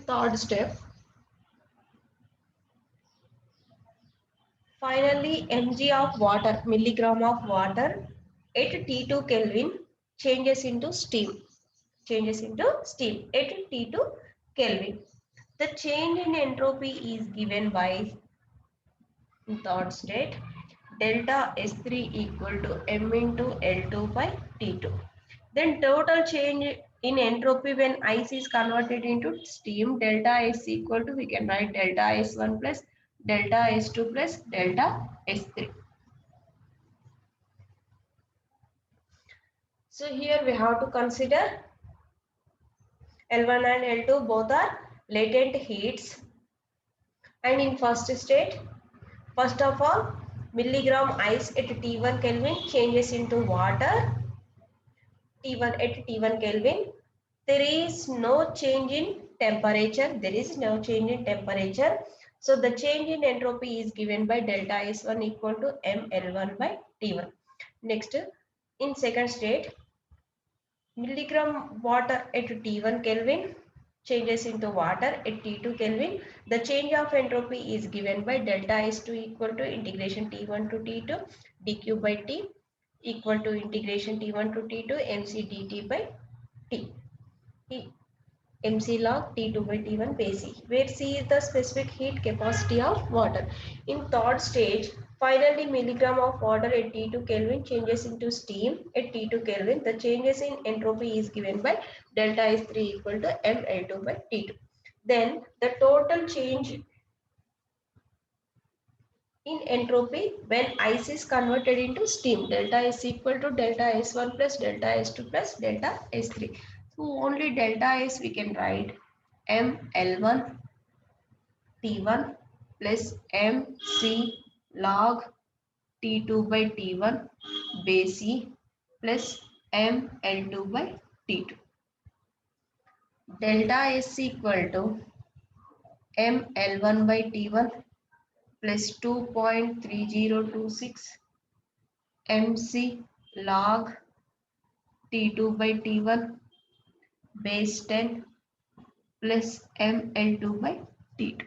third step. Finally, mg of water, milligram of water at T2 Kelvin changes into steam. Changes into steam at T2 Kelvin. The change in entropy is given by third state delta S3 equal to m into L2 by T2. Then total change in entropy when ice is converted into steam, delta S equal to, we can write delta S1 plus delta S2 plus delta S3. So here we have to consider L1 and L2 both are latent heats, and in first state, first of all, milligram ice at T1 Kelvin changes into water T1 at T1 Kelvin. There is no change in temperature. There is no change in temperature. So the change in entropy is given by delta S1 equal to mL1 by T1. Next, in second state, milligram water at T1 Kelvin changes into water at T2 Kelvin. The change of entropy is given by delta S2 equal to integration T1 to T2 dq by T equal to integration T1 to T2 mc dt by T. mc log T2 by T1 base C, where C is the specific heat capacity of water. In third stage, finally milligram of water at T2 Kelvin changes into steam at T2 Kelvin. The changes in entropy is given by delta S3 equal to mL2 by T2. Then the total change in entropy when ice is converted into steam, delta S equal to delta S1 plus delta S2 plus delta S3. So only delta S we can write mL1 T1 plus mc log T2 by T1 base C plus mL2 by T2. Delta S equal to mL1 by T1 plus 2.3026 mc log T2 by T1 base 10 plus mL2 by T2.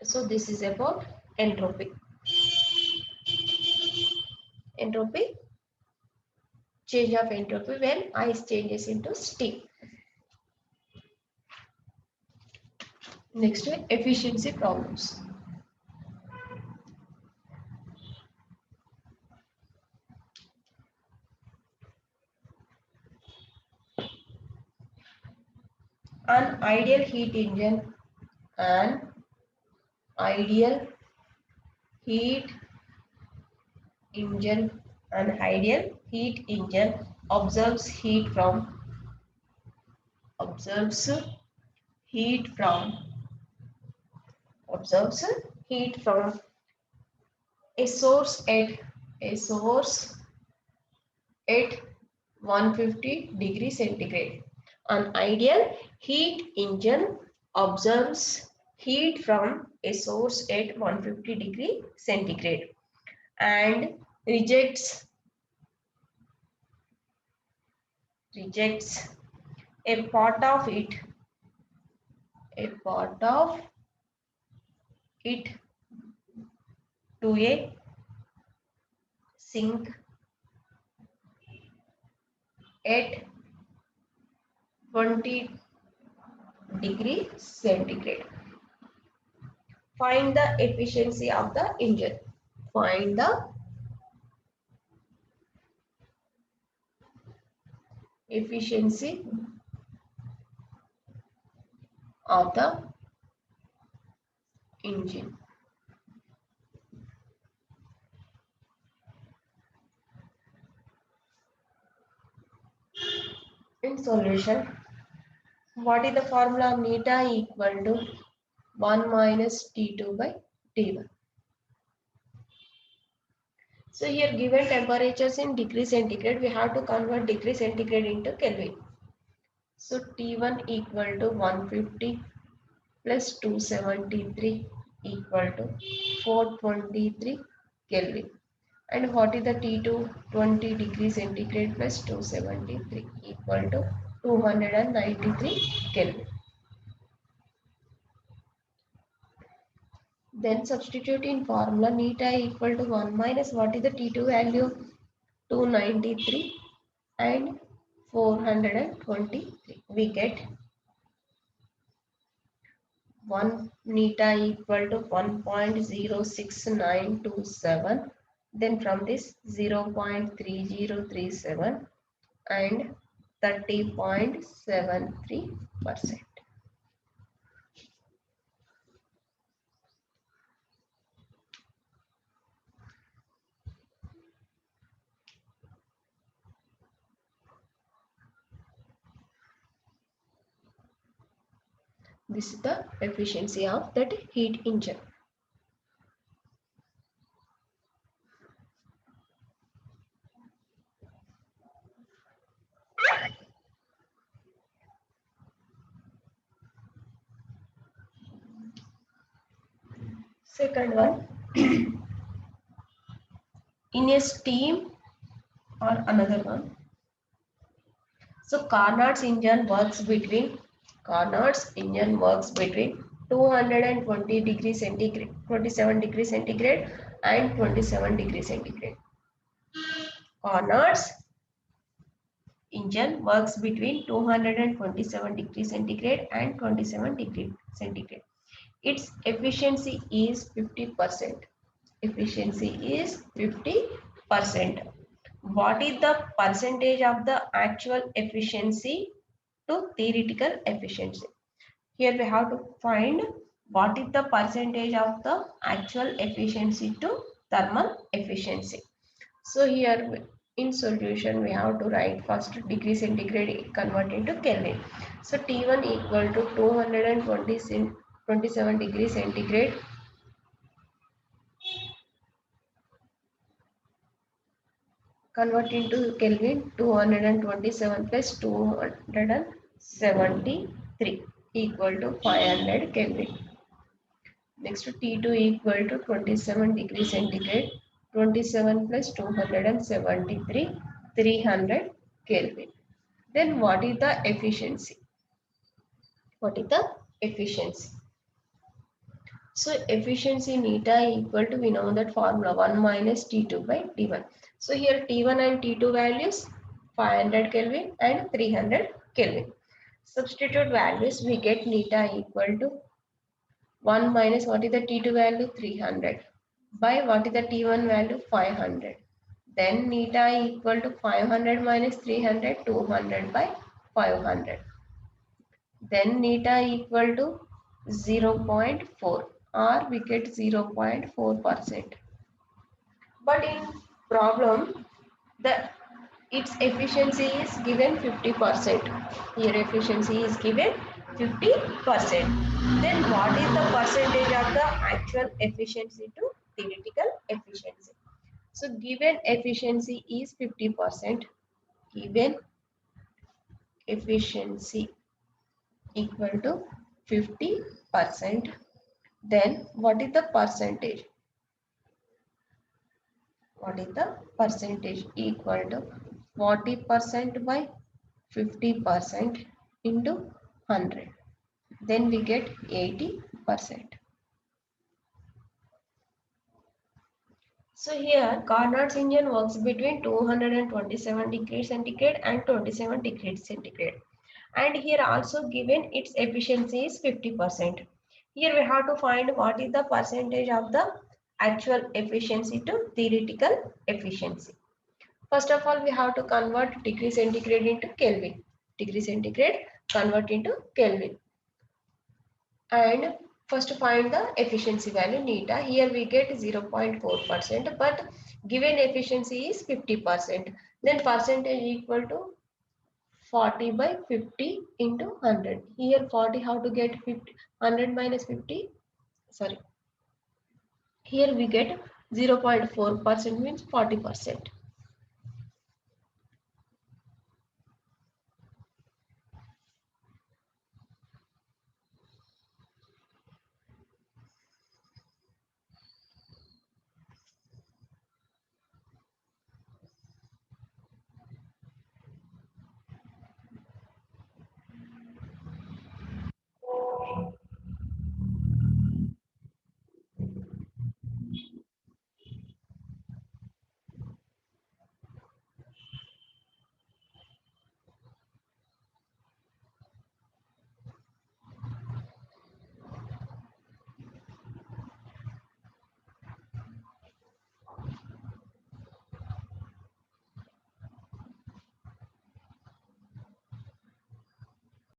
So this is about entropy. Entropy, change of entropy when ice changes into steam. Next, efficiency problems. An ideal heat engine, an ideal heat engine, an ideal heat engine observes heat from observes heat from observes heat from a source at 150 degrees centigrade. An ideal heat engine observes heat from a source at 150 degree centigrade and rejects a part of it to a sink at 20 degree centigrade. Find the efficiency of the engine. Find the efficiency of the engine. In solution, what is the formula of neta equal to 1 minus T2 by T1. So here given temperatures in degree centigrade, we have to convert degree centigrade into Kelvin. So T1 equal to 150 plus 273 equal to 423 Kelvin. And what is the T2? 20 degrees centigrade plus 273 equal to 293 Kelvin. Then substitute in formula neta equal to 1 minus what is the T2 value? 293 and 423. We get 1 neta equal to 1.06927. Then from this 0.3037 and 30.73%. This is the efficiency of that heat engine. Second one, in a steam or another one. So Carnot's engine works between 220 degrees centigrade, 27 degrees centigrade and 27 degrees centigrade. Carnot's engine works between 227 degrees centigrade and 27 degrees centigrade. Its efficiency is 50%. Efficiency is 50%. What is the percentage of the actual efficiency to theoretical efficiency? Here we have to find what is the percentage of the actual efficiency to thermal efficiency. So here in solution we have to write first degree centigrade convert into Kelvin. So T1 equal to 227 degrees centigrade convert into Kelvin. 227 plus 273 equal to 500 Kelvin. Next T2 equal to 27 degrees centigrade. 27 plus 273 300 Kelvin. Then what is the efficiency? What is the efficiency? So efficiency neta equal to, we know that formula 1 minus T2 by T1. So here T1 and T2 values 500 Kelvin and 300 Kelvin. Substitute values, we get neta equal to 1 minus what is the T2 value? 300 by what is the T1 value? 500. Then neta equal to 500 minus 300, 200 by 500. Then neta equal to 0.4 or we get 0.4%. But in problem, the its efficiency is given 50%. Here efficiency is given 50%. Then what is the percentage of the actual efficiency to theoretical efficiency? So given efficiency is 50%. Given efficiency equal to 50%. Then what is the percentage? What is the percentage? Equal to 40% by 50% into 100. Then we get 80%. So here Carnot's engine works between 227 degrees centigrade and 27 degrees centigrade. And here also given its efficiency is 50%. Here we have to find what is the percentage of the actual efficiency to theoretical efficiency. First of all, we have to convert degree centigrade into Kelvin. Degree centigrade convert into Kelvin. And first find the efficiency value neta. Here we get 0.4%, but given efficiency is 50%. Then percentage equal to 40 by 50 into 100. Here 40, how to get 50? 100 minus 50? Sorry. Here we get 0.4% means 40%.